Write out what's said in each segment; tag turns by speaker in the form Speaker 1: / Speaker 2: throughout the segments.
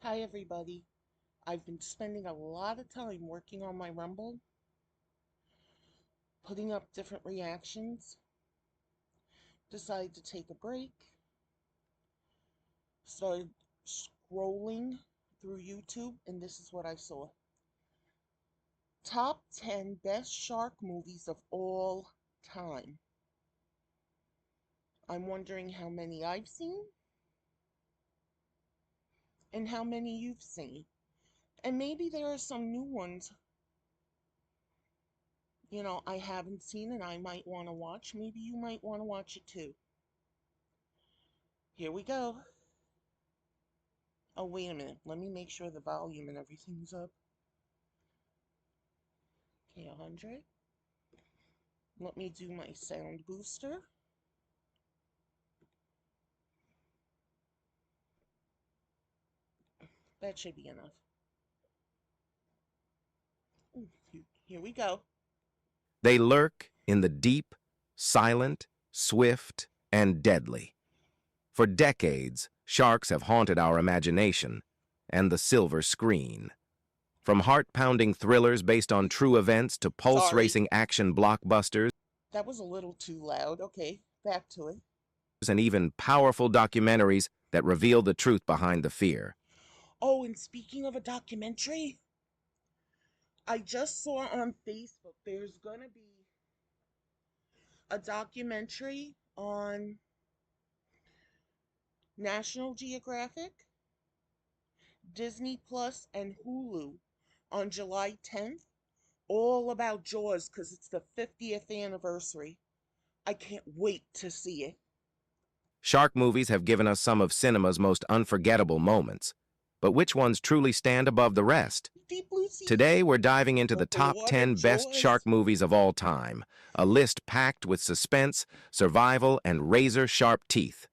Speaker 1: Hi, everybody. I've been spending a lot of time working on my Rumble, putting up different reactions. Decided to take a break. Started scrolling through YouTube, and this is what I saw. Top 10 best shark movies of all time. I'm wondering how many I've seen and how many you've seen. And maybe there are some new ones, I haven't seen and I might want to watch. Maybe you might want to watch it too. Here we go. Oh, wait a minute. Let me make sure the volume and everything's up. Okay, 100. Let me do my sound booster. That should be enough. Ooh, here we go.
Speaker 2: They lurk in the deep, silent, swift, and deadly. For decades, sharks have haunted our imagination and the silver screen. From heart-pounding thrillers based on true events to
Speaker 1: Sorry,
Speaker 2: pulse-racing action blockbusters
Speaker 1: that was a little too loud. Okay, back to it.
Speaker 2: and even powerful documentaries that reveal the truth behind the fear.
Speaker 1: Oh, and speaking of a documentary, I just saw on Facebook there's gonna be a documentary on National Geographic, Disney Plus, and Hulu on July 10th, all about Jaws because it's the 50th anniversary. I can't wait to see it.
Speaker 2: Shark movies have given us some of cinema's most unforgettable moments. But which ones truly stand above the rest?
Speaker 1: Deep Blue Sea,
Speaker 2: Today, we're diving into the top
Speaker 1: Underwater
Speaker 2: 10 best
Speaker 1: Jaws.
Speaker 2: shark movies of all time, a list packed with suspense, survival, and razor-sharp teeth.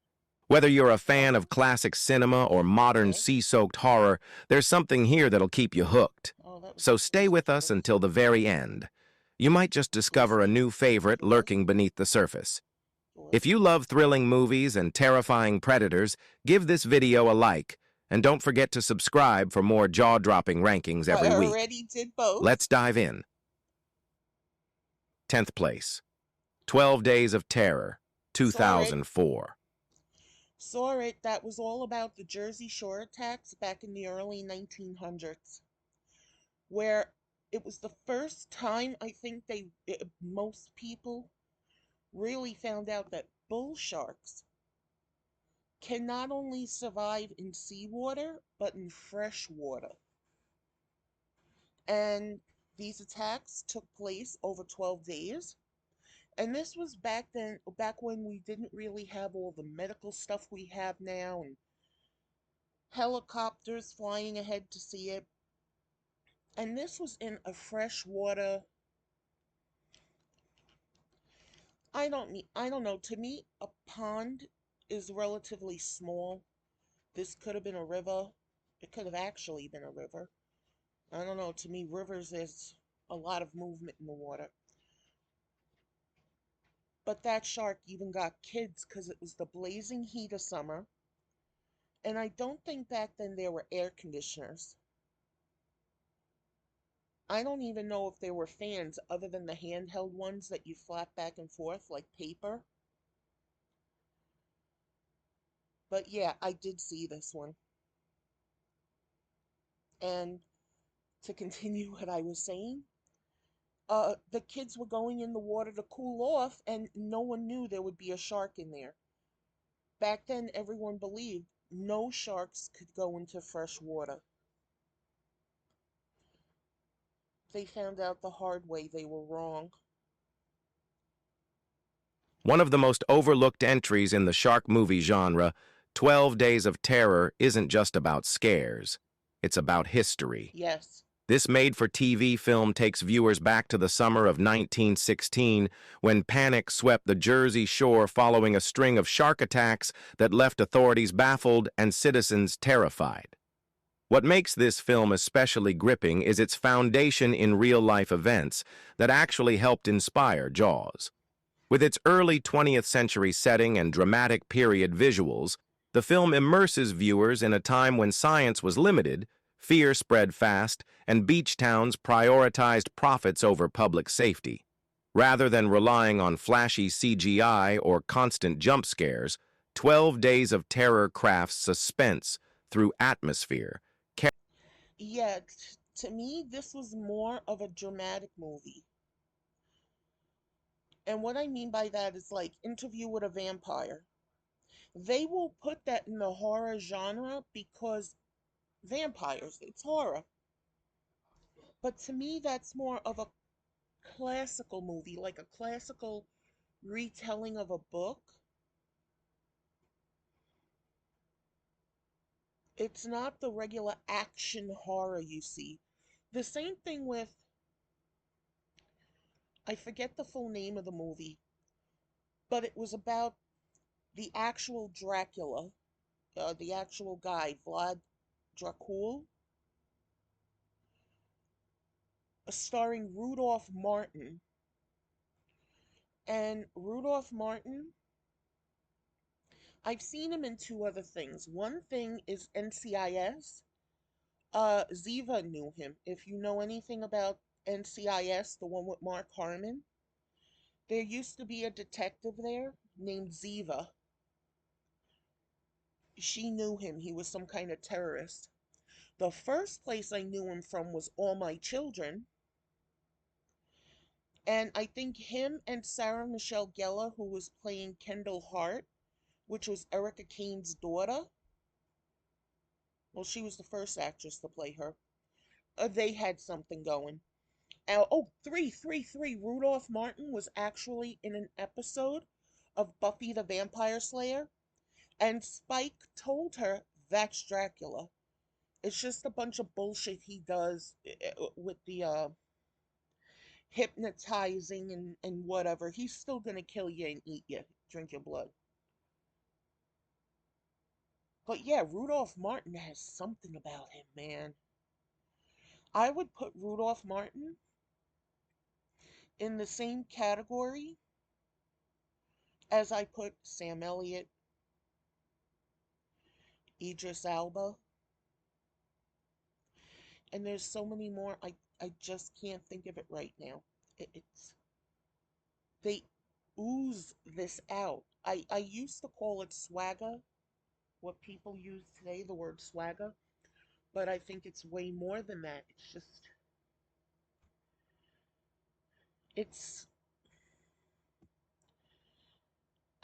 Speaker 2: Whether you're a fan
Speaker 1: Oh,
Speaker 2: of classic cinema or modern
Speaker 1: okay.
Speaker 2: sea-soaked horror, there's something here that'll keep you hooked.
Speaker 1: Oh, that was
Speaker 2: So
Speaker 1: the
Speaker 2: stay
Speaker 1: first
Speaker 2: with us
Speaker 1: Jaws.
Speaker 2: until the very end. You might just discover a
Speaker 1: Disney,
Speaker 2: new favorite
Speaker 1: Jaws,
Speaker 2: lurking beneath the surface. If
Speaker 1: Jaws.
Speaker 2: you love thrilling movies and terrifying predators, give this video a like, and don't forget to subscribe for more jaw-dropping rankings
Speaker 1: I
Speaker 2: every week.
Speaker 1: already did both.
Speaker 2: Let's dive in. 10th place, 12 Days of Terror,
Speaker 1: Saw it.
Speaker 2: 2004.
Speaker 1: Saw it. That was all about the Jersey Shore attacks back in the early 1900s, where it was the first time I think most people really found out that bull sharks can not only survive in seawater, but in fresh water. And these attacks took place over 12 days. And this was back when we didn't really have all the medical stuff we have now and helicopters flying ahead to see it. And this was in a freshwater. I don't know. To me, a pond is relatively small. This could have been a river. It could have actually been a river. I don't know. To me, rivers, there's a lot of movement in the water. But that shark even got kids because it was the blazing heat of summer. And I don't think back then there were air conditioners. I don't even know if there were fans other than the handheld ones that you flap back and forth like paper. But yeah, I did see this one. And to continue what I was saying, the kids were going in the water to cool off, and no one knew there would be a shark in there. Back then, everyone believed no sharks could go into fresh water. They found out the hard way they were wrong.
Speaker 2: One of the most overlooked entries in the shark movie genre, 12 Days of Terror isn't just about scares. It's about history.
Speaker 1: Yes.
Speaker 2: This made-for-TV film takes viewers back to the summer of 1916 when panic swept the Jersey Shore following a string of shark attacks that left authorities baffled and citizens terrified. What makes this film especially gripping is its foundation in real-life events that actually helped inspire Jaws. With its early 20th century setting and dramatic period visuals, The film immerses viewers in a time when science was limited, fear spread fast, and beach towns prioritized profits over public safety. Rather than relying on flashy CGI or constant jump scares, 12 Days of Terror crafts suspense through atmosphere.
Speaker 1: Yeah, to me, this was more of a dramatic movie. And what I mean by that is like Interview with a Vampire. They will put that in the horror genre because vampires, it's horror. But to me, that's more of a classical movie, like a classical retelling of a book. It's not the regular action horror you see. The same thing with, I forget the full name of the movie, but it was about the actual Dracula, the actual guy, Vlad Dracul, starring Rudolph Martin. And Rudolph Martin, I've seen him in two other things. One thing is NCIS. Ziva knew him. If you know anything about NCIS, the one with Mark Harmon, there used to be a detective there named Ziva. She knew him. He was some kind of terrorist. The first place I knew him from was All My Children. And I think him and Sarah Michelle Gellar, who was playing Kendall Hart, which was Erica Kane's daughter. Well, she was the first actress to play her. They had something going. Oh, three. Rudolph Martin was actually in an episode of Buffy the Vampire Slayer, and Spike told her that's Dracula. It's just a bunch of bullshit he does with the hypnotizing and whatever. He's still gonna kill you and eat you, drink your blood. But yeah, Rudolph Martin has something about him, man. I would put Rudolph Martin in the same category as I put Sam Elliott, Idris Elba, and there's so many more. I just can't think of it right now. It's they ooze this out. I used to call it swagger, what people use today, the word swagger, but I think it's way more than that. It's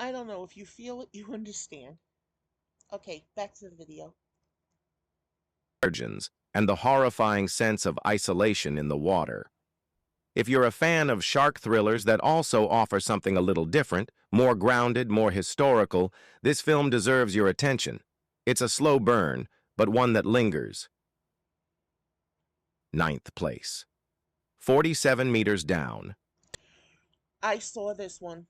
Speaker 1: I don't know, if you feel it, you understand. Okay, back to the video.
Speaker 2: Margins and the horrifying sense of isolation in the water. If you're a fan of shark thrillers that also offer something a little different, more grounded, more historical, this film deserves your attention. It's a slow burn, but one that lingers. Ninth place. 47 meters down.
Speaker 1: I saw this one.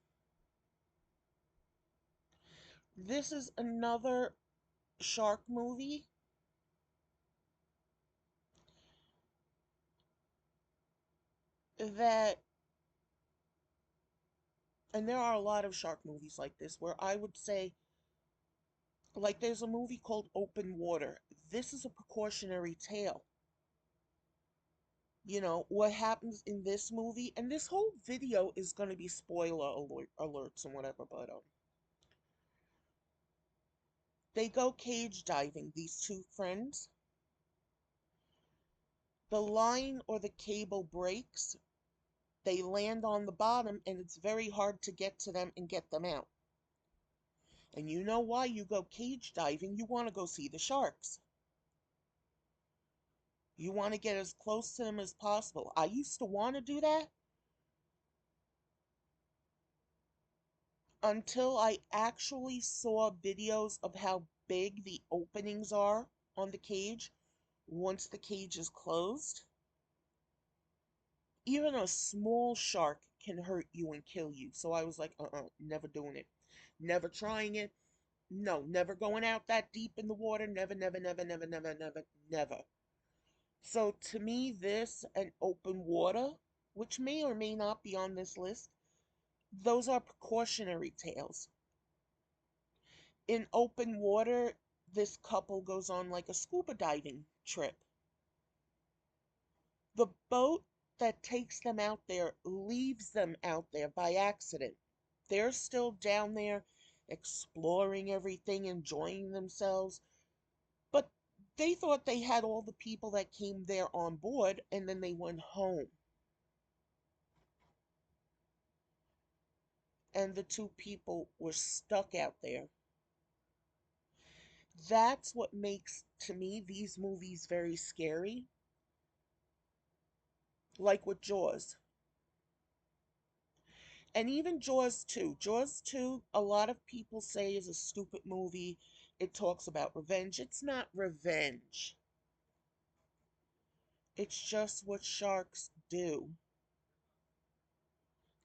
Speaker 1: This is another shark movie that, and there are a lot of shark movies like this where I would say, like there's a movie called Open Water. This is a precautionary tale. You know, what happens in this movie, and this whole video is going to be alerts and whatever, but they go cage diving, these two friends. The line or the cable breaks, they land on the bottom, and it's very hard to get to them and get them out. And you know why you go cage diving? You want to go see the sharks. You want to get as close to them as possible. I used to want to do that until I actually saw videos of how big the openings are on the cage once the cage is closed. Even a small shark can hurt you and kill you. So I was like, never doing it. Never trying it. No, never going out that deep in the water. Never, never, never, never, never, never, never. So to me, this and open water, which may or may not be on this list, those are precautionary tales. In open water, this couple goes on like a scuba diving trip. The boat that takes them out there leaves them out there by accident. They're still down there exploring everything, enjoying themselves, but they thought they had all the people that came there on board and then they went home. And the two people were stuck out there. That's what makes, to me, these movies very scary. Like with Jaws. And even Jaws 2. Jaws 2, a lot of people say is a stupid movie. It talks about revenge. It's not revenge. It's just what sharks do.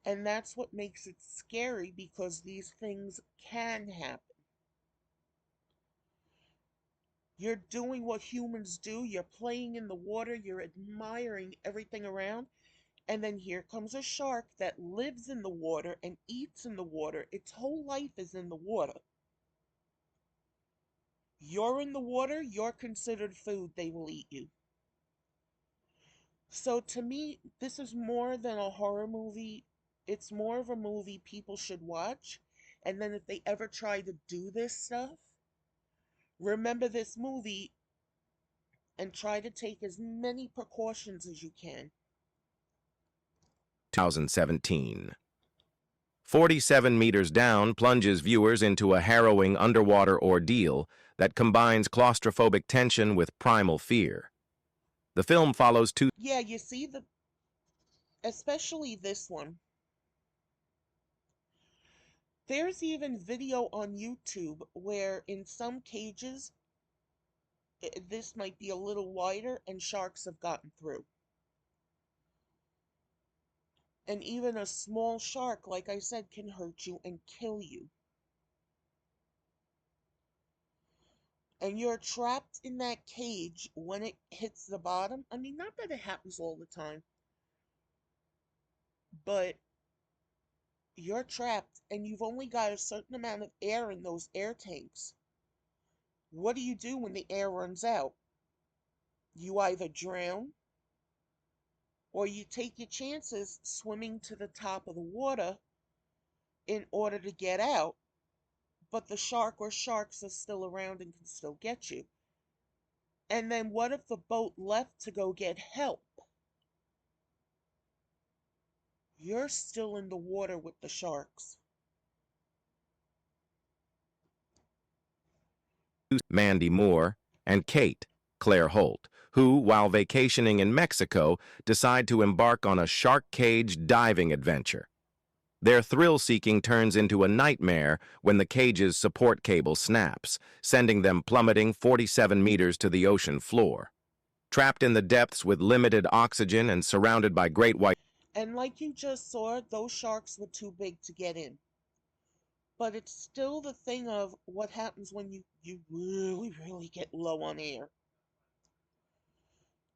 Speaker 1: And that's what makes it scary because these things can happen. You're doing what humans do. You're playing in the water. You're admiring everything around. And then here comes a shark that lives in the water and eats in the water. Its whole life is in the water. You're in the water, you're considered food, they will eat you. So to me, this is more than a horror movie. It's more of a movie people should watch. And then if they ever try to do this stuff, remember this movie and try to take as many precautions as you can.
Speaker 2: 2017. 47 meters down plunges viewers into a harrowing underwater ordeal that combines claustrophobic tension with primal fear. The film follows two.
Speaker 1: Yeah, you see especially this one. There's even video on YouTube where in some cages, this might be a little wider and sharks have gotten through. And even a small shark, like I said, can hurt you and kill you. And you're trapped in that cage when it hits the bottom. I mean, not that it happens all the time, but you're trapped and you've only got a certain amount of air in those air tanks. What do you do when the air runs out? You either drown or you take your chances swimming to the top of the water in order to get out, but the shark or sharks are still around and can still get you. And then what if the boat left to go get help? You're still in the water with the sharks.
Speaker 2: Mandy Moore and Kate, Claire Holt, who, while vacationing in Mexico, decide to embark on a shark cage diving adventure. Their thrill-seeking turns into a nightmare when the cage's support cable snaps, sending them plummeting 47 meters to the ocean floor. Trapped in the depths with limited oxygen and surrounded by great white...
Speaker 1: And like you just saw, those sharks were too big to get in. But it's still the thing of what happens when you really, really get low on air.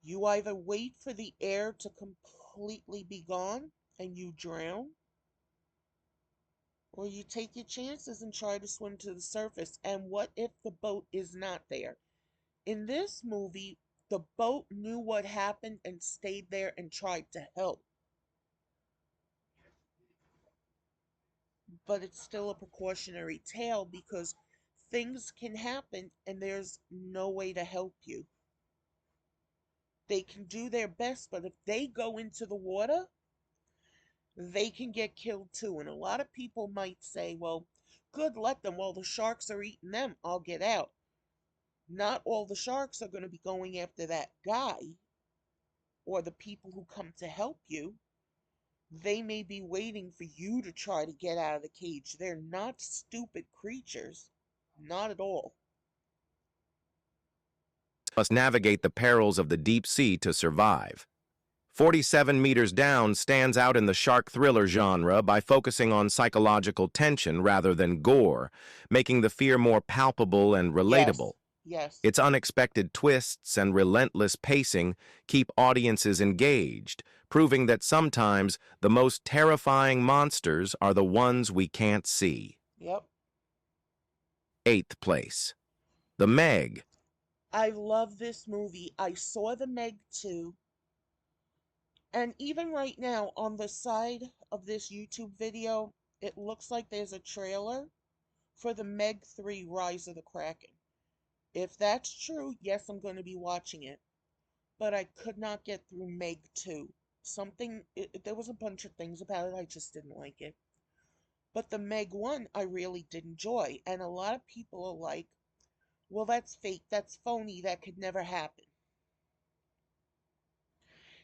Speaker 1: You either wait for the air to completely be gone and you drown, or you take your chances and try to swim to the surface. And what if the boat is not there? In this movie, the boat knew what happened and stayed there and tried to help. But it's still a precautionary tale because things can happen and there's no way to help you. They can do their best, but if they go into the water, they can get killed too. And a lot of people might say, well, good, let them. While the sharks are eating them, I'll get out. Not all the sharks are going to be going after that guy or the people who come to help you. They may be waiting for you to try to get out of the cage. They're not stupid creatures. Not at all.
Speaker 2: Must navigate the perils of the deep sea to survive. 47 meters down stands out in the shark thriller genre by focusing on psychological tension rather than gore, making the fear more palpable and relatable.
Speaker 1: Yes.
Speaker 2: Its unexpected twists and relentless pacing keep audiences engaged, proving that sometimes the most terrifying monsters are the ones we can't see.
Speaker 1: Yep.
Speaker 2: 8th place. The Meg.
Speaker 1: I love this movie. I saw The Meg too. And even right now, on the side of this YouTube video, it looks like there's a trailer for The Meg 3 Rise of the Kraken. If that's true, yes, I'm going to be watching it. But I could not get through Meg 2. There was a bunch of things about it I just didn't like it. But the Meg 1 I really did enjoy. And a lot of people are like, well, that's fake, that's phony, that could never happen.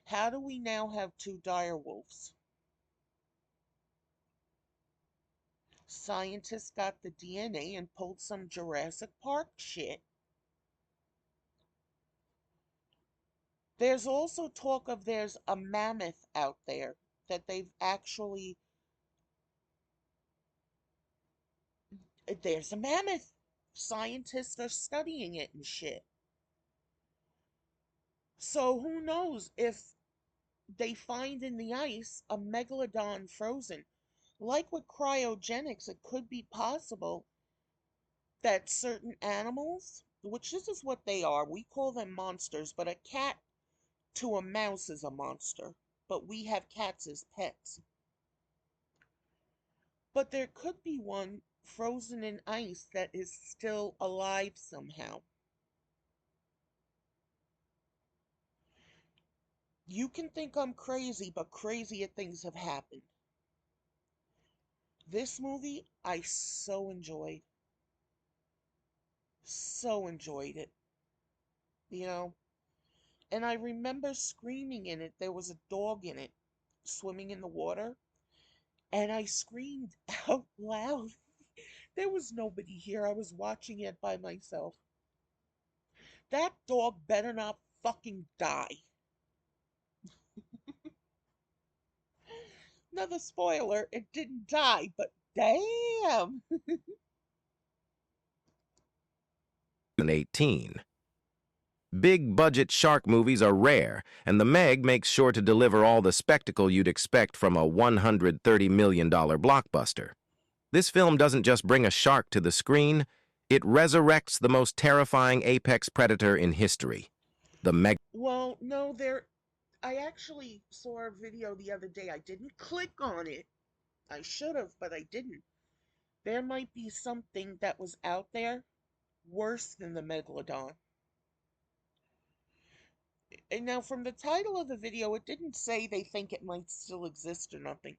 Speaker 1: How do we now have two direwolves? Scientists got the DNA and pulled some Jurassic Park shit. There's also talk of there's a mammoth out there that they've actually. There's a mammoth. Scientists are studying it and shit. So who knows if they find in the ice a megalodon frozen. Like with cryogenics, it could be possible that certain animals, which this is what they are, we call them monsters, but a cat to a mouse is a monster. But we have cats as pets. But there could be one frozen in ice that is still alive somehow. You can think I'm crazy, but crazier things have happened. This movie I so enjoyed. So enjoyed it. You know? And I remember screaming in it. There was a dog in it swimming in the water. And I screamed out loud. There was nobody here. I was watching it by myself. That dog better not fucking die. Another spoiler, it didn't die, but damn.
Speaker 2: 18. Big budget shark movies are rare, and The Meg makes sure to deliver all the spectacle you'd expect from a $130 million blockbuster. This film doesn't just bring a shark to the screen, it resurrects the most terrifying apex predator in history, the Meg.
Speaker 1: Well, no, I actually saw a video the other day. I didn't click on it. I should have, but I didn't. There might be something that was out there worse than the Megalodon. And now, from the title of the video, it didn't say they think it might still exist or nothing.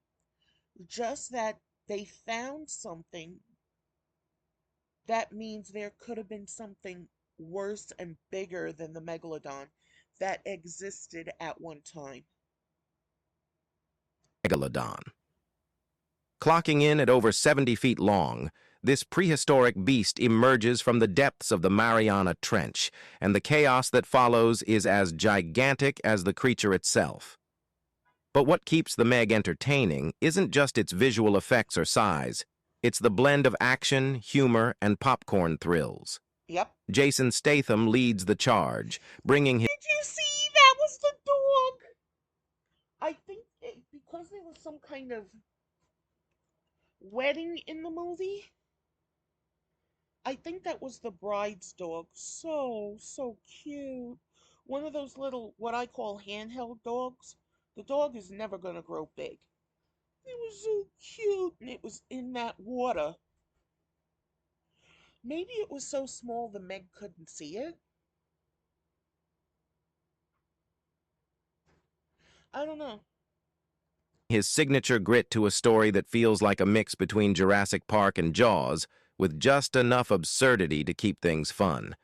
Speaker 1: Just that they found something that means there could have been something worse and bigger than the Megalodon that existed at one time.
Speaker 2: Megalodon. Clocking in at over 70 feet long, this prehistoric beast emerges from the depths of the Mariana Trench, and the chaos that follows is as gigantic as the creature itself. But what keeps the Meg entertaining isn't just its visual effects or size, it's the blend of action, humor, and popcorn thrills.
Speaker 1: Yep.
Speaker 2: Jason Statham leads the charge, bringing his.
Speaker 1: Did you see that was the dog? I think because there was some kind of wedding in the movie, I think that was the bride's dog. So cute. One of those little, what I call handheld dogs. The dog is never going to grow big. It was so cute, and it was in that water. Maybe it was so small the Meg couldn't see it. I don't know.
Speaker 2: His signature grit to a story that feels like a mix between Jurassic Park and Jaws, with just enough absurdity to keep things fun.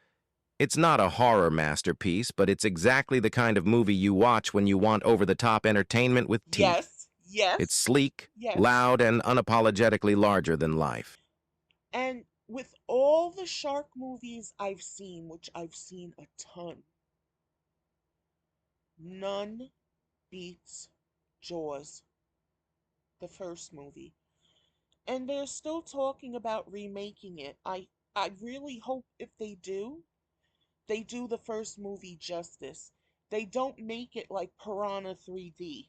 Speaker 2: It's not a horror masterpiece, but it's exactly the kind of movie you watch when you want over-the-top entertainment with teeth.
Speaker 1: Yes.
Speaker 2: It's sleek,
Speaker 1: Yes.
Speaker 2: loud, and unapologetically larger than life.
Speaker 1: And with all the shark movies I've seen, which I've seen a ton, none beats Jaws, the first movie. And they're still talking about remaking it. I really hope if they do the first movie justice. They don't make it like Piranha 3D.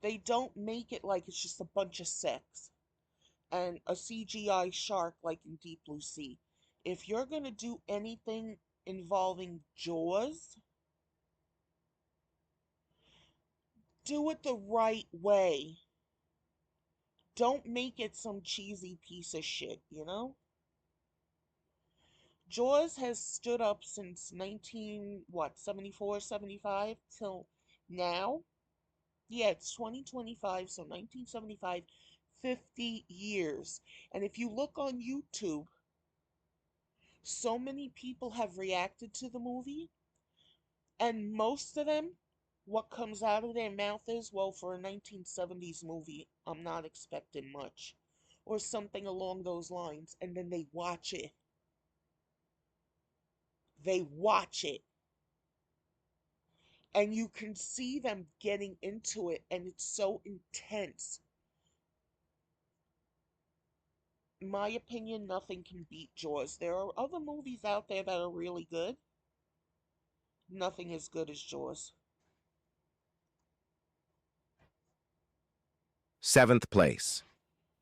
Speaker 1: They don't make it like it's just a bunch of sex. and a CGI shark like in Deep Blue Sea. If you're going to do anything involving Jaws, do it the right way. Don't make it some cheesy piece of shit, you know? Jaws has stood up since 19 what, 74, 75 till now. Yeah, it's 2025, so 1975, 50 years. And if you look on YouTube, so many people have reacted to the movie, and most of them, what comes out of their mouth is, well, for a 1970s movie, I'm not expecting much, or something along those lines. And then they watch it. They watch it. And you can see them getting into it, and it's so intense. In my opinion, nothing can beat Jaws. There are other movies out there that are really good. Nothing as good as Jaws.
Speaker 2: Seventh place,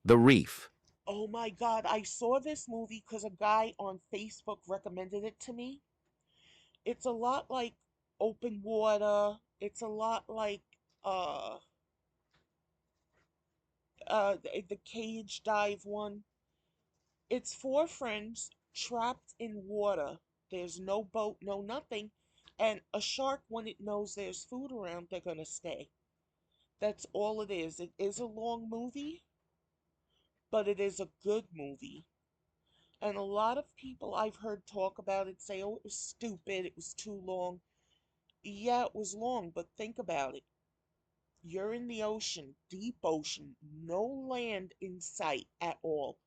Speaker 2: The Reef.
Speaker 1: Oh my God, I saw this movie because a guy on Facebook recommended it to me. It's a lot like Open Water. It's a lot like uh the Cage Dive one. It's four friends trapped in water. There's no boat, no nothing. And a shark, when it knows there's food around, they're gonna stay. That's all it is. It is a long movie, but it is a good movie. And a lot of people I've heard talk about it say, oh, it was stupid, it was too long. Yeah, it was long, but think about it. You're in the ocean, deep ocean, no land in sight at all.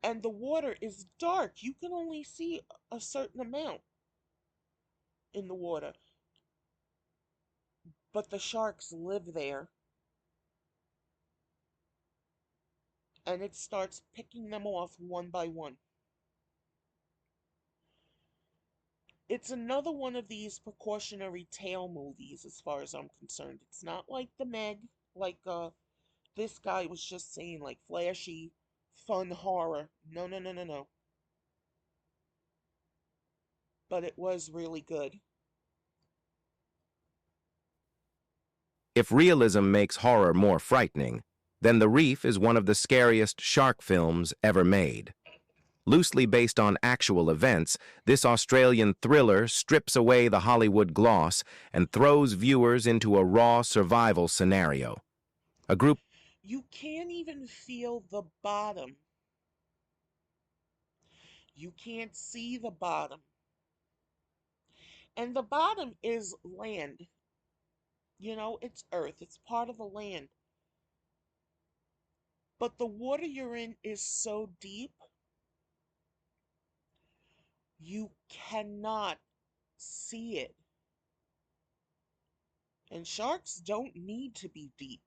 Speaker 1: And the water is dark. You can only see a certain amount in the water. But the sharks live there, and it starts picking them off one by one. It's another one of these precautionary tale movies, as far as I'm concerned. It's not like The Meg, like this guy was just saying, like flashy, fun horror. No, no, no, no, no. But it was really good.
Speaker 2: If realism makes horror more frightening, then The Reef is one of the scariest shark films ever made. Loosely based on actual events, this Australian thriller strips away the Hollywood gloss and throws viewers into a raw survival scenario. A group
Speaker 1: You can't even feel the bottom. You can't see the bottom. And the bottom is land. You know, it's earth, it's part of the land. But the water you're in is so deep, you cannot see it. And sharks don't need to be deep.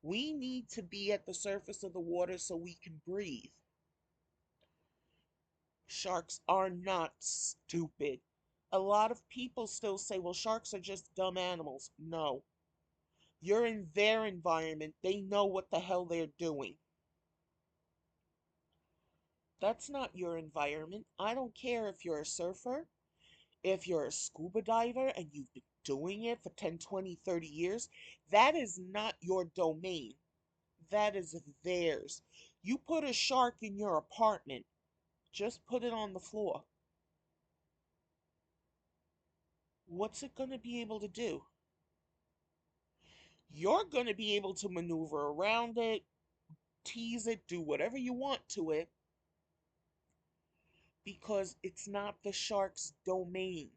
Speaker 1: We need to be at the surface of the water so we can breathe. Sharks are not stupid. A lot of people still say, well, sharks are just dumb animals. No. You're in their environment. They know what the hell they're doing. That's not your environment. I don't care if you're a surfer, if you're a scuba diver and you've been doing it for 10, 20, 30 years. That is not your domain. That is theirs. You put a shark in your apartment, just put it on the floor. What's it going to be able to do? You're going to be able to maneuver around it, tease it, do whatever you want to it, because it's not the shark's domain.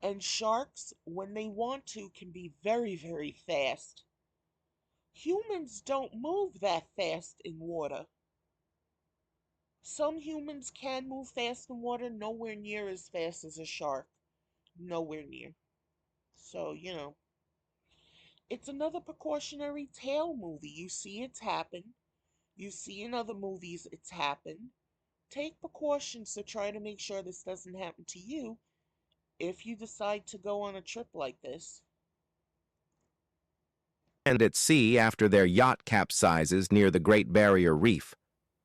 Speaker 1: And sharks, when they want to, can be very, very fast. Humans don't move that fast in water. Some humans can move fast in water, nowhere near as fast as a shark. Nowhere near. So, it's another precautionary tale movie. You see it's happened. You see in other movies it's happened. Take precautions to try to make sure this doesn't happen to you if you decide to go on a trip like this.
Speaker 2: at sea after their yacht capsizes near the Great Barrier Reef.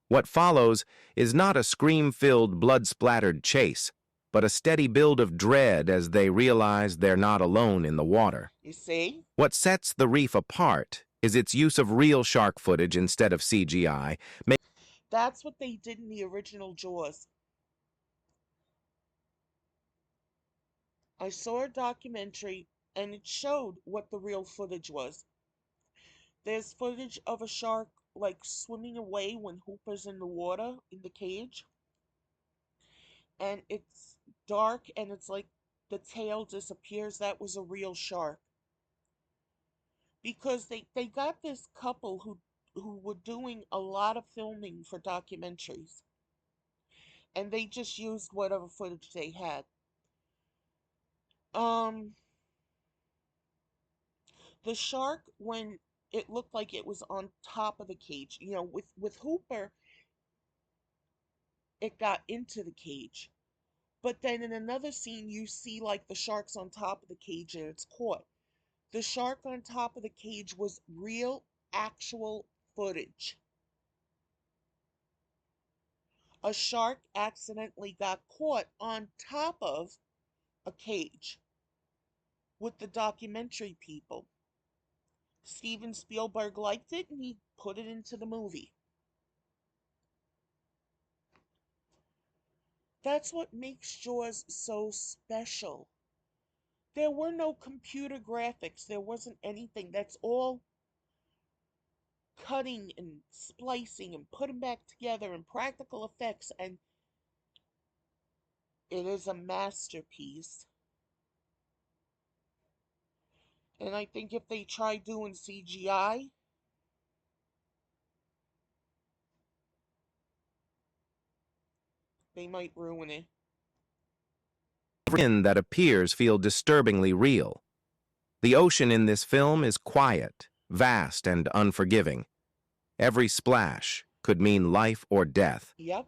Speaker 2: What follows is not a scream-filled, blood-splattered chase, but a steady build of dread as they realize they're not alone in the water.
Speaker 1: You see?
Speaker 2: What sets the reef apart is its use of real shark footage instead of CGI.
Speaker 1: That's what they did in the original Jaws. I saw a documentary and it showed what the real footage was. There's footage of a shark like swimming away when Hooper's in the water in the cage, and it's dark and it's like the tail disappears. That was a real shark. Because they got this couple who were doing a lot of filming for documentaries, and they just used whatever footage they had. Um, the shark, when it looked like it was on top of the cage, with Hooper, it got into the cage. But then in another scene, you see like the shark's on top of the cage and it's caught. The shark on top of the cage was real, actual footage. A shark accidentally got caught on top of a cage with the documentary people. Steven Spielberg liked it and he put it into the movie. That's what makes Jaws so special. There were no computer graphics, there wasn't anything. That's all cutting and splicing and putting back together and practical effects, and it is a masterpiece. And I think if they try doing CGI, they might ruin it.
Speaker 2: That appears feel disturbingly real. The ocean in this film is quiet, vast, and unforgiving. Every splash could mean life or death.
Speaker 1: Yep.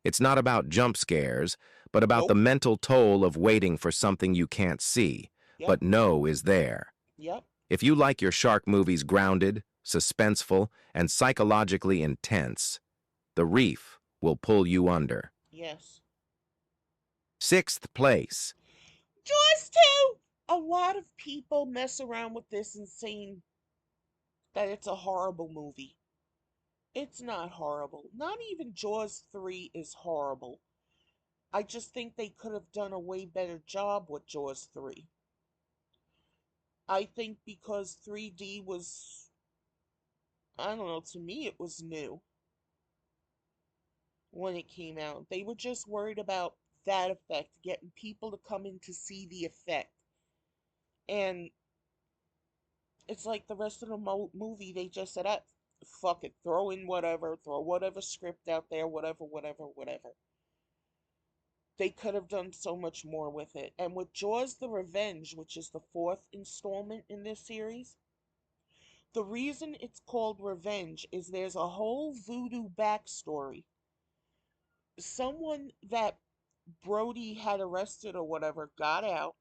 Speaker 2: It's not about jump scares, but about the
Speaker 1: Nope.
Speaker 2: mental toll of waiting for something you can't see,
Speaker 1: Yep.
Speaker 2: but know is there.
Speaker 1: Yep.
Speaker 2: If you like your shark movies grounded, suspenseful, and psychologically intense, The Reef will pull you under.
Speaker 1: Yes.
Speaker 2: 6th place.
Speaker 1: Jaws 2! A lot of people mess around with this and saying that it's a horrible movie. It's not horrible. Not even Jaws 3 is horrible. I just think they could have done a way better job with Jaws 3. I think because 3D was, I don't know, to me it was new when it came out. They were just worried about that effect, getting people to come in to see the effect. And it's like the rest of the movie, they just said, ah, fuck it, throw in whatever, throw whatever script out there, whatever, whatever, whatever. They could have done so much more with it. And with Jaws the Revenge, which is the fourth installment in this series, the reason it's called Revenge is there's a whole voodoo backstory. Someone that Brody had arrested or whatever got out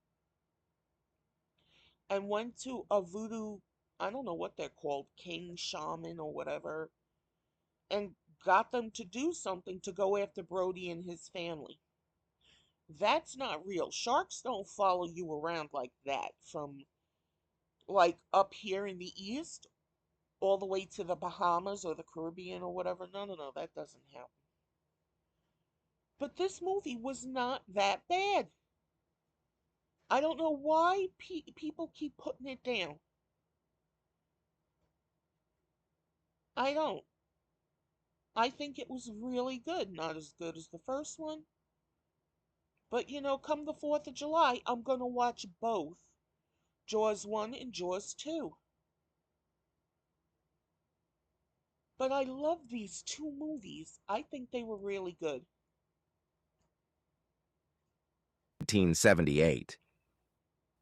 Speaker 1: and went to a voodoo, I don't know what they're called, king, shaman, or whatever, and got them to do something to go after Brody and his family. That's not real. Sharks don't follow you around like that from like up here in the east all the way to the Bahamas or the Caribbean or whatever. No, no, no, that doesn't happen. But this movie was not that bad. I don't know why people keep putting it down. I don't. I think it was really good. Not as good as the first one. But come the 4th of July, I'm going to watch both Jaws 1 and Jaws 2. But I love these two movies. I think they were really good.
Speaker 2: 1978.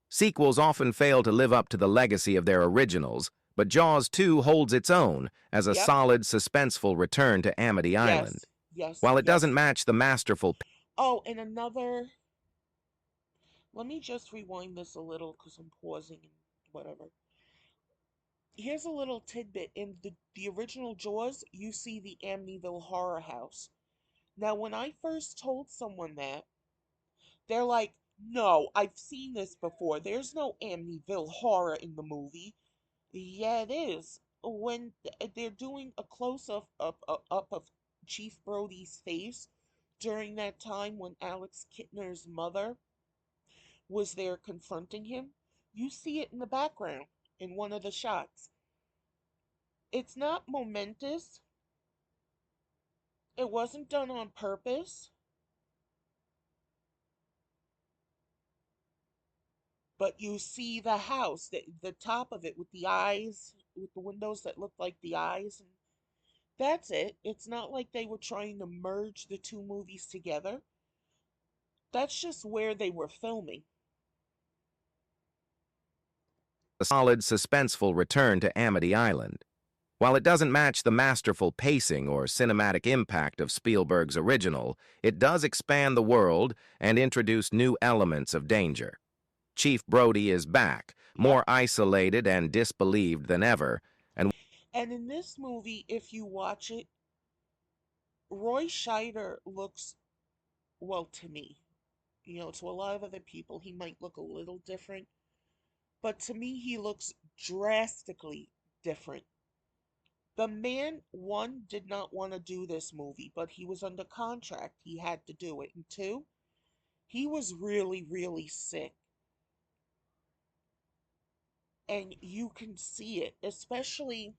Speaker 2: Sequels often fail to live up to the legacy of their originals, but Jaws 2 holds its own as a
Speaker 1: Yep.
Speaker 2: solid, suspenseful return to Amity Island.
Speaker 1: Yes. Yes.
Speaker 2: While it
Speaker 1: Yes.
Speaker 2: doesn't match the masterful
Speaker 1: Oh, and another. Let me just rewind this a little because I'm pausing and whatever. Here's a little tidbit. In the original Jaws, you see the Amityville Horror House. Now, when I first told someone that, they're like, no, I've seen this before. There's no Amityville Horror in the movie. Yeah, it is. When they're doing a close up of Chief Brody's face during that time when Alex Kittner's mother was there confronting him, you see it in the background in one of the shots. It's not momentous. It wasn't done on purpose, but you see the house, the top of it with the eyes, with the windows that look like the eyes, and that's it. It's not like they were trying to merge the two movies together. That's just where they were filming.
Speaker 2: A solid, suspenseful return to Amity Island. While it doesn't match the masterful pacing or cinematic impact of Spielberg's original, it does expand the world and introduce new elements of danger. Chief Brody is back,
Speaker 1: Yep.
Speaker 2: more isolated and disbelieved than ever, and
Speaker 1: And in this movie, if you watch it, Roy Scheider looks, well, to me, to a lot of other people, he might look a little different, but to me, he looks drastically different. The man, one, did not want to do this movie, but he was under contract. He had to do it. And two, he was really, really sick. And you can see it, especially,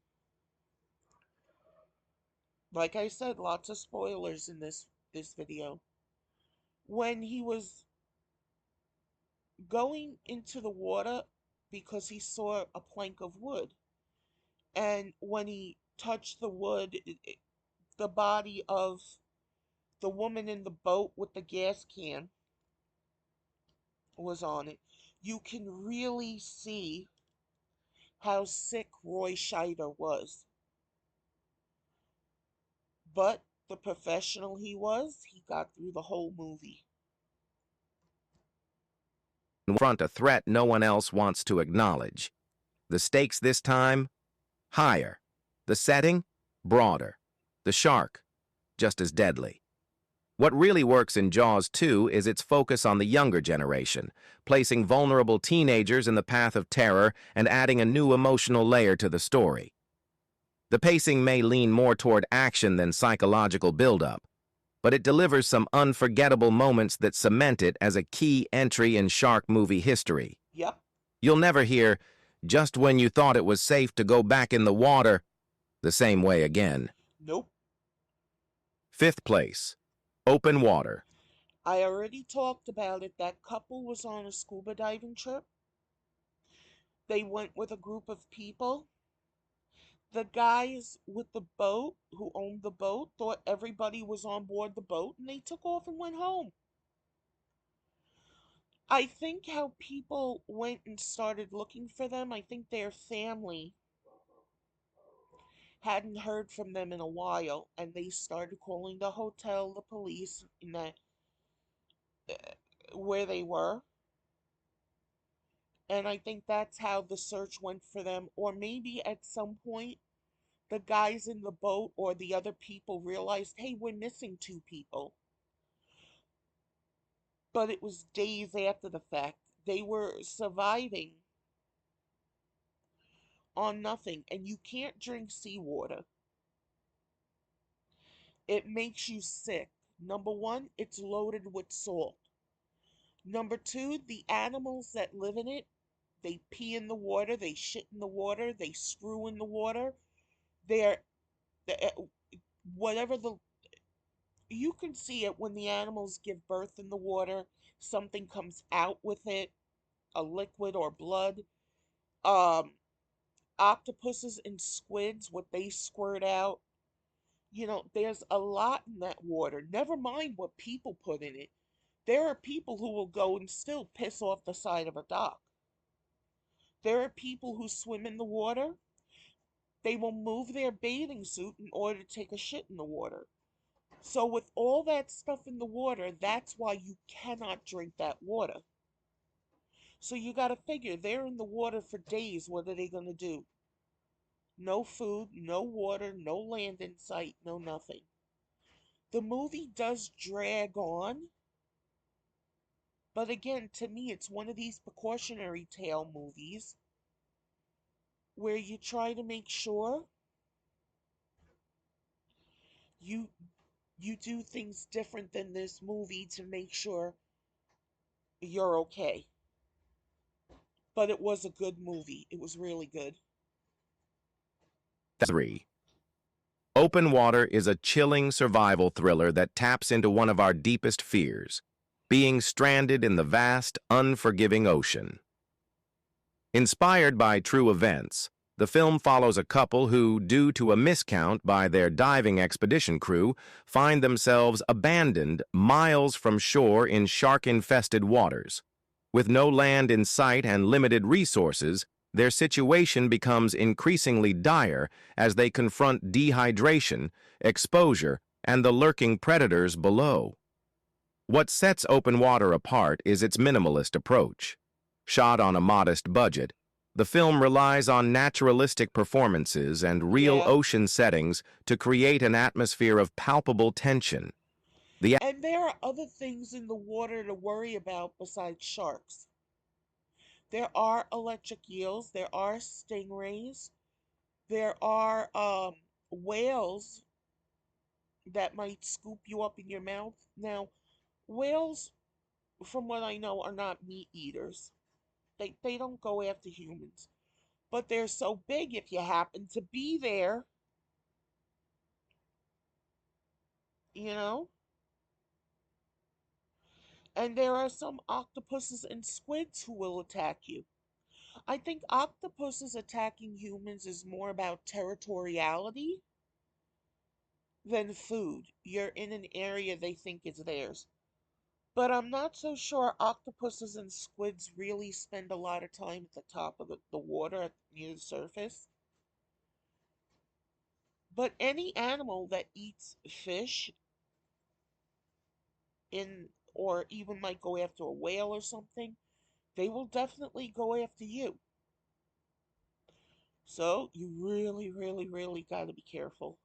Speaker 1: like I said, lots of spoilers in this video. When he was going into the water because he saw a plank of wood, and when he touched the wood, the body of the woman in the boat with the gas can was on it. You can really see how sick Roy Scheider was. But the professional he was, he got through the whole movie.
Speaker 2: confront a threat no one else wants to acknowledge. The stakes this time? Higher. The setting? Broader. The shark? Just as deadly. What really works in Jaws 2 is its focus on the younger generation, placing vulnerable teenagers in the path of terror and adding a new emotional layer to the story. The pacing may lean more toward action than psychological buildup, but it delivers some unforgettable moments that cement it as a key entry in shark movie history.
Speaker 1: Yep.
Speaker 2: You'll never hear, just when you thought it was safe to go back in the water, the same way again.
Speaker 1: Nope.
Speaker 2: Fifth place, open water.
Speaker 1: I already talked about it. That couple was on a scuba diving trip. They went with a group of people. The guys with the boat who owned the boat thought everybody was on board the boat and they took off and went home. I think how people went and started looking for them, I think their family hadn't heard from them in a while and they started calling the hotel, the police, in that where they were. And I think that's how the search went for them. Or maybe at some point the guys in the boat or the other people realized, hey, we're missing two people. But it was days after the fact. They were surviving on nothing, and you can't drink seawater. It makes you sick. Number one, it's loaded with salt. Number two, the animals that live in it, they pee in the water, they shit in the water, they screw in the water. They're, whatever the, you can see it when the animals give birth in the water, something comes out with it, a liquid or blood. Um, Octopuses and squids, what they squirt out. There's a lot in that water. Never mind what people put in it. There are people who will go and still piss off the side of a dock. There are people who swim in the water. They will move their bathing suit in order to take a shit in the water. So, with all that stuff in the water, that's why you cannot drink that water. So, you got to figure they're in the water for days. What are they going to do? No food, no water, no land in sight, no nothing. The movie does drag on, but again, to me, it's one of these precautionary tale movies where you try to make sure you you do things different than this movie to make sure you're okay. But it was a good movie. It was really good.
Speaker 2: 3. Open Water is a chilling survival thriller that taps into one of our deepest fears, being stranded in the vast, unforgiving ocean. Inspired by true events, the film follows a couple who, due to a miscount by their diving expedition crew, find themselves abandoned miles from shore in shark-infested waters. With no land in sight and limited resources, their situation becomes increasingly dire as they confront dehydration, exposure, and the lurking predators below. What sets Open Water apart is its minimalist approach. Shot on a modest budget, the film relies on naturalistic performances and real
Speaker 1: Yeah.
Speaker 2: ocean settings to create an atmosphere of palpable tension. The
Speaker 1: And there are other things in the water to worry about besides sharks. There are electric eels, there are stingrays, there are whales that might scoop you up in your mouth. Now, whales, from what I know, are not meat eaters. They don't go after humans. But they're so big if you happen to be there, you know? And there are some octopuses and squids who will attack you. I think octopuses attacking humans is more about territoriality than food. You're in an area they think is theirs. But I'm not so sure octopuses and squids really spend a lot of time at the top of the water near the surface. But any animal that eats fish in or even might go after a whale or something, they will definitely go after you. So you really, really, really got to be careful.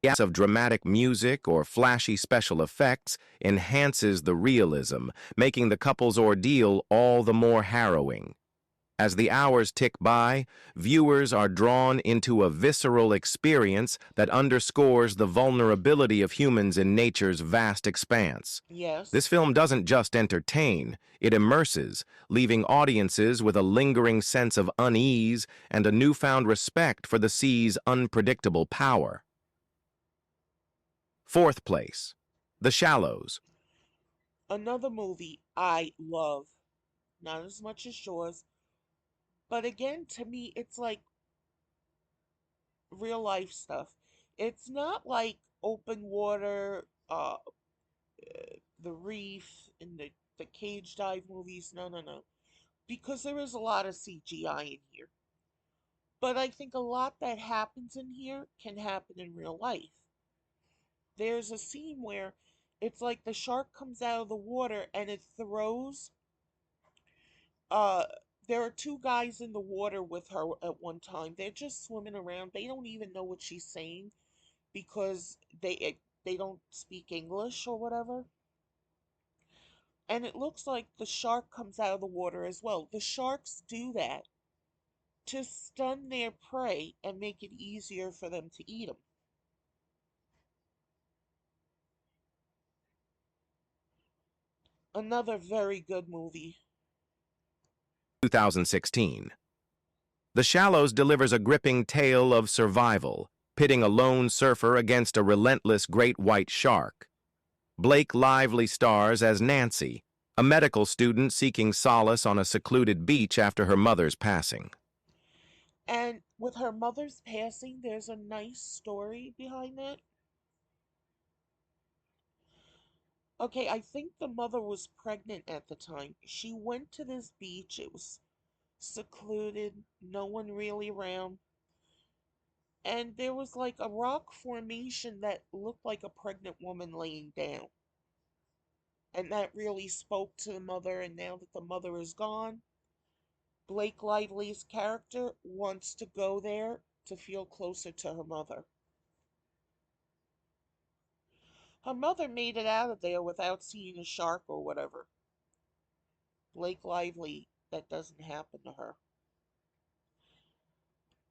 Speaker 2: absence of dramatic music or flashy special effects enhances the realism, making the couple's ordeal all the more harrowing. As the hours tick by, viewers are drawn into a visceral experience that underscores the vulnerability of humans in nature's vast expanse.
Speaker 1: Yes.
Speaker 2: This film doesn't just entertain, it immerses, leaving audiences with a lingering sense of unease and a newfound respect for the sea's unpredictable power. Fourth place, The Shallows.
Speaker 1: Another movie I love. Not as much as yours. But again, to me, it's like real life stuff. It's not like open water, the reef, and the cage dive movies. No, no, no. Because there is a lot of CGI in here. But I think a lot that happens in here can happen in real life. There's a scene where it's like the shark comes out of the water and it throws uh there are two guys in the water with her at one time. They're just swimming around. They don't even know what she's saying because they don't speak English or whatever. And it looks like the shark comes out of the water as well. The sharks do that to stun their prey and make it easier for them to eat them. Another very good movie.
Speaker 2: 2016. The Shallows delivers a gripping tale of survival, pitting a lone surfer against a relentless great white shark. Blake Lively stars as Nancy, a medical student seeking solace on a secluded beach after her mother's passing.
Speaker 1: And with her mother's passing, there's a nice story behind that. Okay, I think the mother was pregnant at the time. She went to this beach. It was secluded, no one really around. And there was like a rock formation that looked like a pregnant woman laying down. And that really spoke to the mother. And now that the mother is gone, Blake Lively's character wants to go there to feel closer to her mother. Her mother made it out of there without seeing a shark or whatever. Blake Lively, that doesn't happen to her.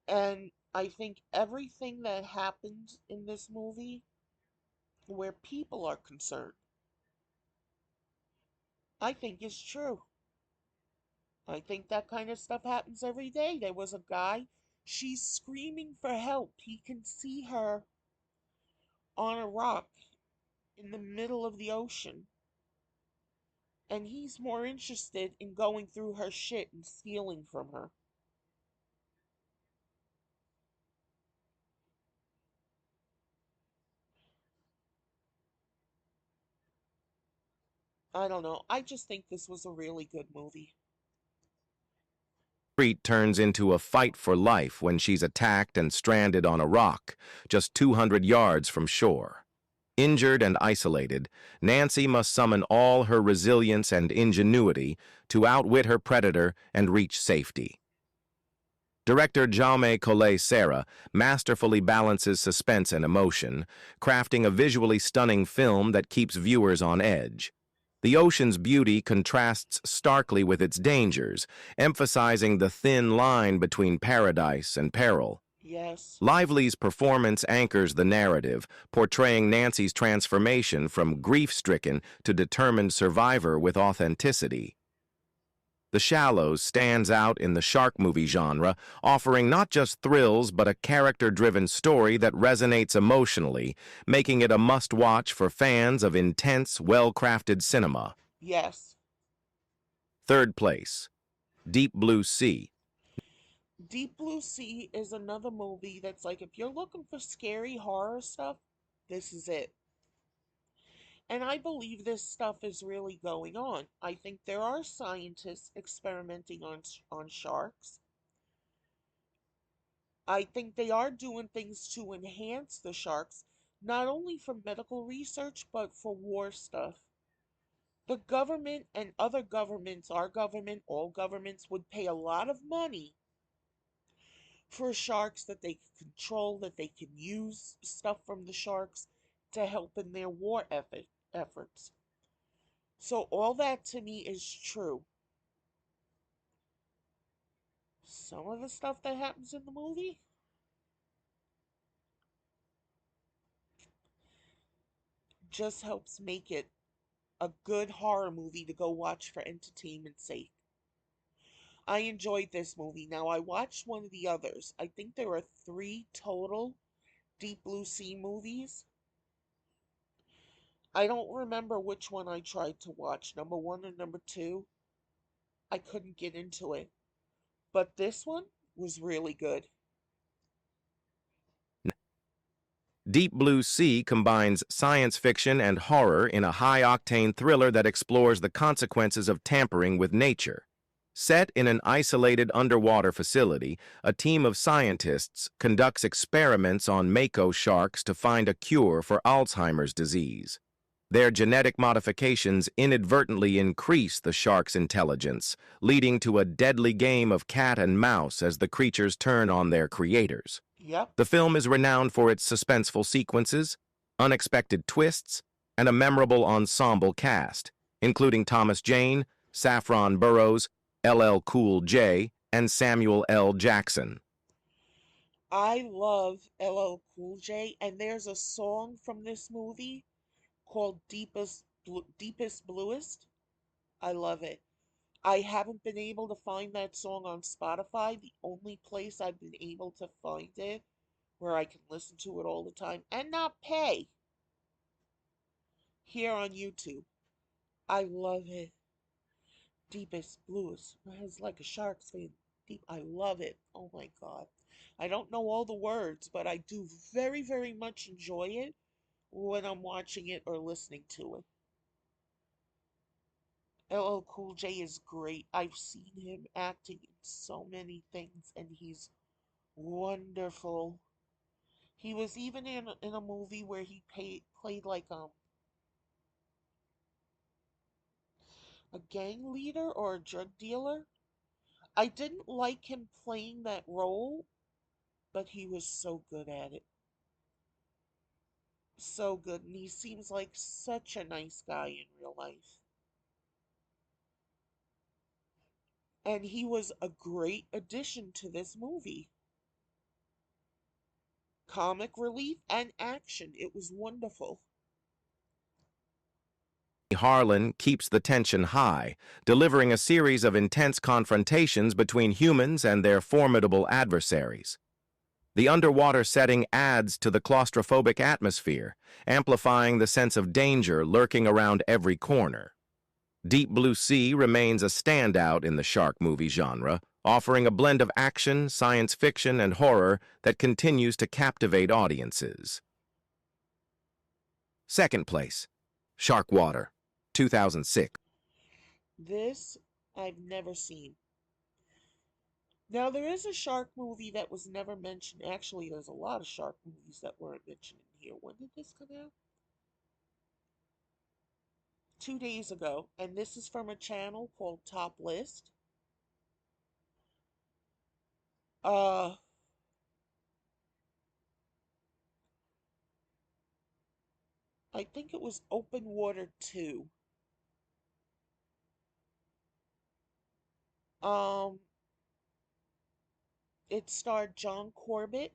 Speaker 1: And I think everything that happens in this movie, where people are concerned, I think is true. I think that kind of stuff happens every day. There was a guy, she's screaming for help. He can see her on a rock in the middle of the ocean. And he's more interested in going through her shit and stealing from her. I don't know. I just think this was a really good movie.
Speaker 2: Street turns into a fight for life when she's attacked and stranded on a rock, just 200 yards from shore. Injured and isolated, Nancy must summon all her resilience and ingenuity to outwit her predator and reach safety. Director Jaume Collet Serra masterfully balances suspense and emotion, crafting a visually stunning film that keeps viewers on edge. The ocean's beauty contrasts starkly with its dangers, emphasizing the thin line between paradise and peril.
Speaker 1: Yes.
Speaker 2: Lively's performance anchors the narrative, portraying Nancy's transformation from grief-stricken to determined survivor with authenticity. The Shallows stands out in the shark movie genre, offering not just thrills but a character-driven story that resonates emotionally, making it a must-watch for fans of intense, well-crafted cinema.
Speaker 1: Yes.
Speaker 2: Third place, Deep Blue Sea.
Speaker 1: Deep Blue Sea is another movie that's like, if you're looking for scary horror stuff, this is it. And I believe this stuff is really going on. I think there are scientists experimenting on sharks. I think they are doing things to enhance the sharks, not only for medical research, but for war stuff. The government and other governments, our government, all governments, would pay a lot of money for sharks that they can control, that they can use stuff from the sharks to help in their efforts. So all that to me is true. Some of the stuff that happens in the movie just helps make it a good horror movie to go watch for entertainment's sake. I enjoyed this movie. Now, I watched one of the others. I think there are three total Deep Blue Sea movies. I don't remember which one I tried to watch, number one and number two. I couldn't get into it. But this one was really good.
Speaker 2: Deep Blue Sea combines science fiction and horror in a high-octane thriller that explores the consequences of tampering with nature. Set in an isolated underwater facility, a team of scientists conducts experiments on mako sharks to find a cure for Alzheimer's disease. Their genetic modifications inadvertently increase the shark's intelligence, leading to a deadly game of cat and mouse as the creatures turn on their creators.
Speaker 1: Yep.
Speaker 2: The film is renowned for its suspenseful sequences, unexpected twists, and a memorable ensemble cast, including Thomas Jane, Saffron Burrows, LL Cool J, and Samuel L. Jackson.
Speaker 1: I love LL Cool J, and there's a song from this movie called Deepest Bluest. I love it. I haven't been able to find that song on Spotify. The only place I've been able to find it where I can listen to it all the time and not pay, here on YouTube. I love it. Deepest Bluest. It's like a shark's fin. Deep. I love it. Oh my God. I don't know all the words, but I do very, very much enjoy it when I'm watching it or listening to it. LL Cool J is great. I've seen him acting in so many things, and he's wonderful. He was even in a movie where he played like a gang leader or a drug dealer. I didn't like him playing that role, but he was so good at it. So good. And he seems like such a nice guy in real life. And he was a great addition to this movie. Comic relief and action. It was wonderful.
Speaker 2: Harlan keeps the tension high, delivering a series of intense confrontations between humans and their formidable adversaries. The underwater setting adds to the claustrophobic atmosphere, amplifying the sense of danger lurking around every corner. Deep Blue Sea remains a standout in the shark movie genre, offering a blend of action, science fiction, and horror that continues to captivate audiences. Second place, Shark Water, 2006.
Speaker 1: This I've never seen. Now, there is a shark movie that was never mentioned. Actually, there's a lot of shark movies that weren't mentioned in here. When did this come out? 2 days ago. And this is from a channel called Top List. Uh, I think it was Open Water 2. Um, it starred John Corbett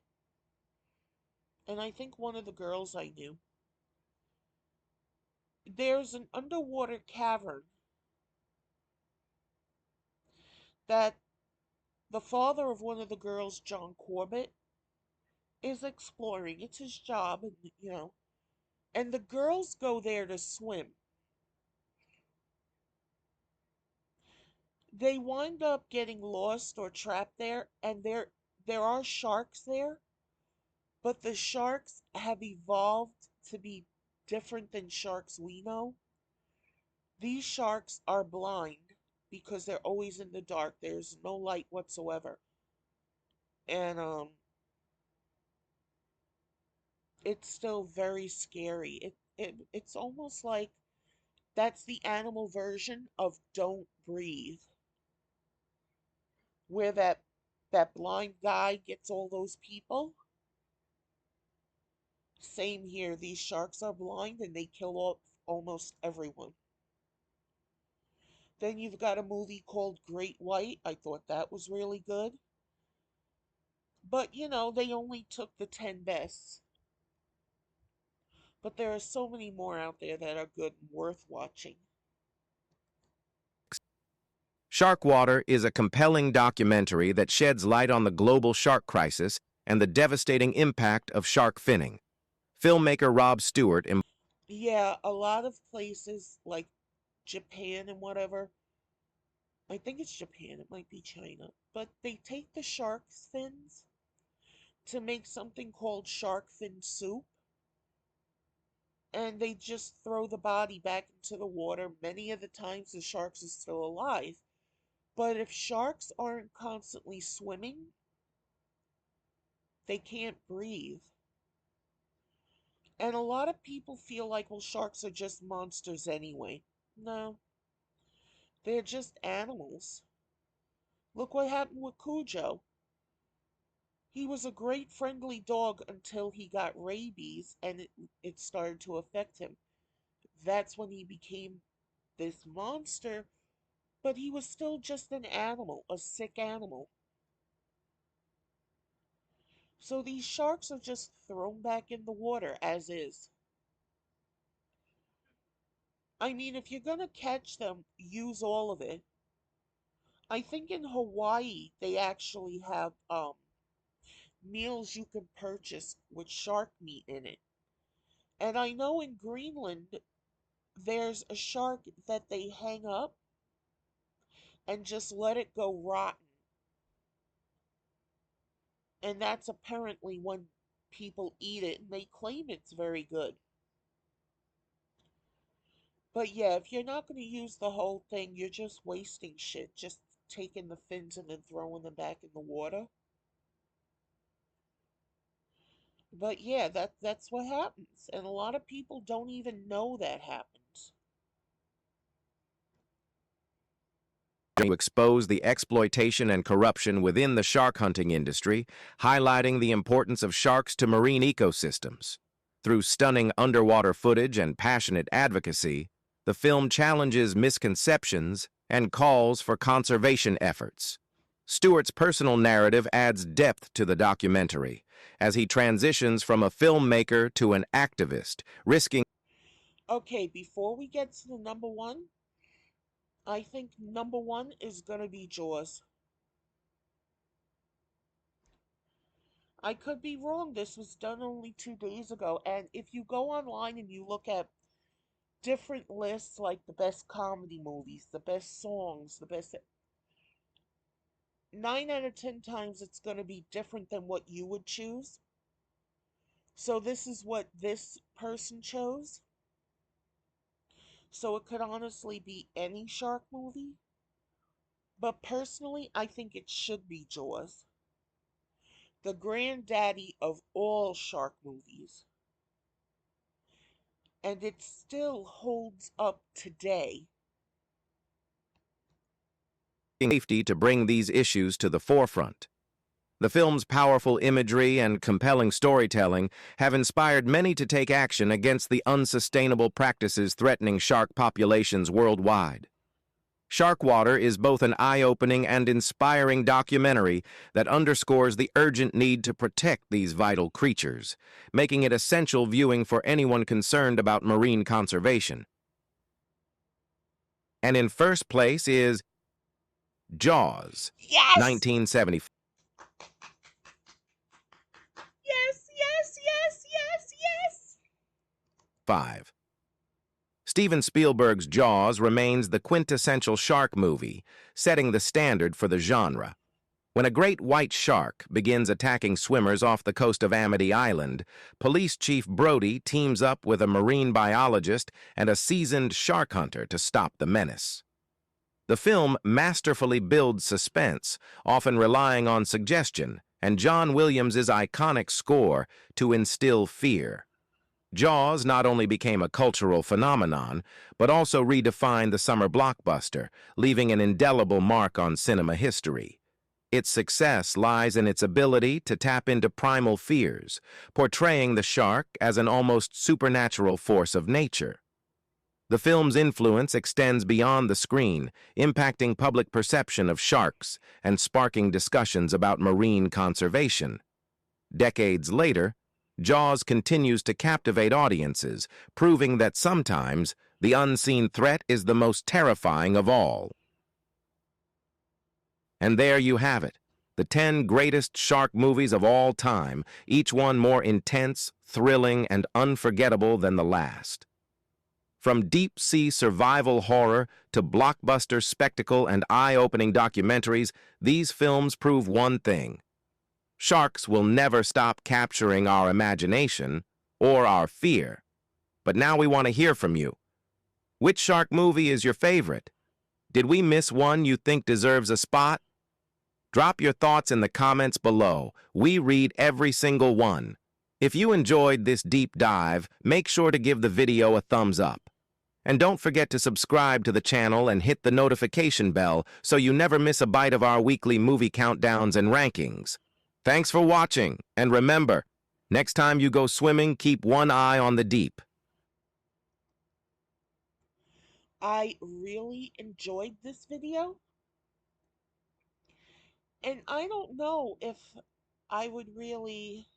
Speaker 1: and I think one of the girls I knew. There's an underwater cavern that the father of one of the girls, John Corbett, is exploring. It's his job, and and the girls go there to swim. They wind up getting lost or trapped there, and there are sharks there, but the sharks have evolved to be different than sharks we know. These sharks are blind because they're always in the dark. There's no light whatsoever. And it's still very scary. It's almost like that's the animal version of Don't Breathe, where that blind guy gets all those people. Same here. These sharks are blind and they kill off almost everyone. Then you've got a movie called Great White. I thought that was really good. But they only took the 10 best. But there are so many more out there that are good and worth watching.
Speaker 2: Shark Water is a compelling documentary that sheds light on the global shark crisis and the devastating impact of shark finning. Filmmaker Rob Stewart.
Speaker 1: Yeah, a lot of places like Japan and whatever, I think it's Japan, it might be China, but they take the shark fins to make something called shark fin soup, and they just throw the body back into the water. Many of the times the sharks are still alive, but if sharks aren't constantly swimming, they can't breathe. And a lot of people feel like, well, sharks are just monsters anyway. No, they're just animals. Look what happened with Cujo. He was a great friendly dog until he got rabies and it started to affect him. That's when he became this monster, but he was still just an animal, a sick animal. So these sharks are just thrown back in the water as is. I mean, if you're gonna catch them, use all of it. I think in Hawaii they actually have meals you can purchase with shark meat in it. And I know in Greenland there's a shark that they hang up and just let it go rotten. And that's apparently when people eat it and they claim it's very good. But yeah, if you're not going to use the whole thing, you're just wasting shit. Just taking the fins and then throwing them back in the water. But yeah, that's what happens. And a lot of people don't even know that happens.
Speaker 2: to expose the exploitation and corruption within the shark hunting industry, highlighting the importance of sharks to marine ecosystems. Through stunning underwater footage and passionate advocacy, the film challenges misconceptions and calls for conservation efforts. Stewart's personal narrative adds depth to the documentary as he transitions from a filmmaker to an activist, risking.
Speaker 1: Okay, before we get to the number one, I think number one is gonna be Jaws. I could be wrong. This was done only 2 days ago. And if you go online and you look at different lists like the best comedy movies, the best songs, the best. 9 out of 10 times it's going to be different than what you would choose. So this is what this person chose. So it could honestly be any shark movie. But personally, I think it should be Jaws, the granddaddy of all shark movies. And it still holds up today.
Speaker 2: Safety to bring these issues to the forefront. The film's powerful imagery and compelling storytelling have inspired many to take action against the unsustainable practices threatening shark populations worldwide. Sharkwater is both an eye-opening and inspiring documentary that underscores the urgent need to protect these vital creatures, making it essential viewing for anyone concerned about marine conservation. And in first place is Jaws,
Speaker 1: Yes!
Speaker 2: 1975.
Speaker 1: Yes, yes, yes, yes, yes!
Speaker 2: Steven Spielberg's Jaws remains the quintessential shark movie, setting the standard for the genre. When a great white shark begins attacking swimmers off the coast of Amity Island, Police Chief Brody teams up with a marine biologist and a seasoned shark hunter to stop the menace. The film masterfully builds suspense, often relying on suggestion, and John Williams' iconic score to instill fear. Jaws not only became a cultural phenomenon, but also redefined the summer blockbuster, leaving an indelible mark on cinema history. Its success lies in its ability to tap into primal fears, portraying the shark as an almost supernatural force of nature. The film's influence extends beyond the screen, impacting public perception of sharks and sparking discussions about marine conservation. Decades later, Jaws continues to captivate audiences, proving that sometimes the unseen threat is the most terrifying of all. And there you have it, the 10 greatest shark movies of all time, each one more intense, thrilling, and unforgettable than the last. From deep-sea survival horror to blockbuster spectacle and eye-opening documentaries, these films prove one thing: sharks will never stop capturing our imagination or our fear. But now we want to hear from you. Which shark movie is your favorite? Did we miss one you think deserves a spot? Drop your thoughts in the comments below. We read every single one. If you enjoyed this deep dive, make sure to give the video a thumbs up. And don't forget to subscribe to the channel and hit the notification bell so you never miss a bite of our weekly movie countdowns and rankings. Thanks for watching, and remember, next time you go swimming, keep one eye on the deep.
Speaker 1: I really enjoyed this video, and I don't know if I would really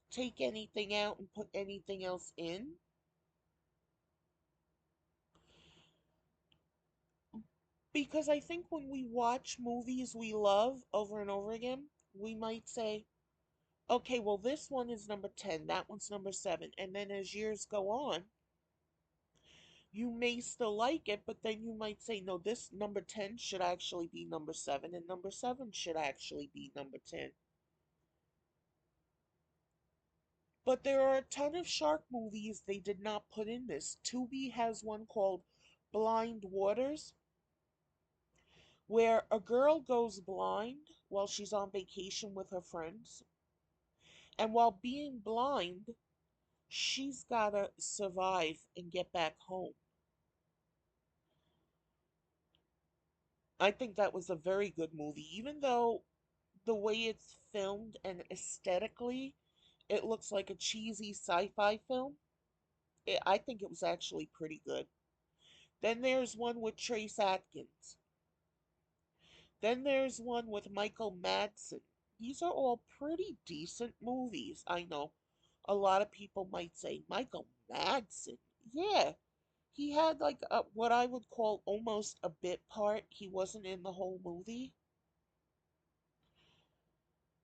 Speaker 1: take anything out and put anything else in. Because I think when we watch movies we love over and over again, we might say, okay, well, this one is number 10, that one's number 7. And then as years go on, you may still like it, but then you might say, no, this number 10 should actually be number 7, and number 7 should actually be number 10. But there are a ton of shark movies they did not put in this. Tubi has one called Blind Waters, where a girl goes blind while she's on vacation with her friends. And while being blind, she's got to survive and get back home. I think that was a very good movie, even though the way it's filmed and aesthetically, it looks like a cheesy sci-fi film. I think it was actually pretty good. Then there's one with Trace Atkins. Then there's one with Michael Madsen. These are all pretty decent movies. I know a lot of people might say, Michael Madsen. Yeah, he had like what I would call almost a bit part. He wasn't in the whole movie,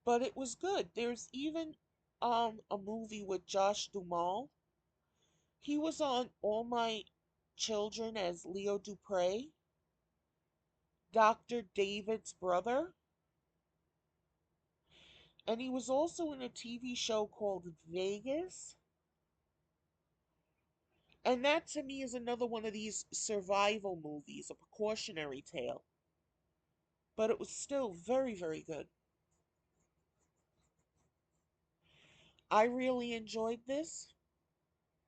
Speaker 1: but it was good. There's even a movie with Josh Duhamel. He was on All My Children as Leo Dupre, Dr. David's brother, and he was also in a TV show called Vegas. And that to me is another one of these survival movies, a precautionary tale. But it was still very, very good. I really enjoyed this.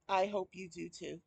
Speaker 1: I hope you do too.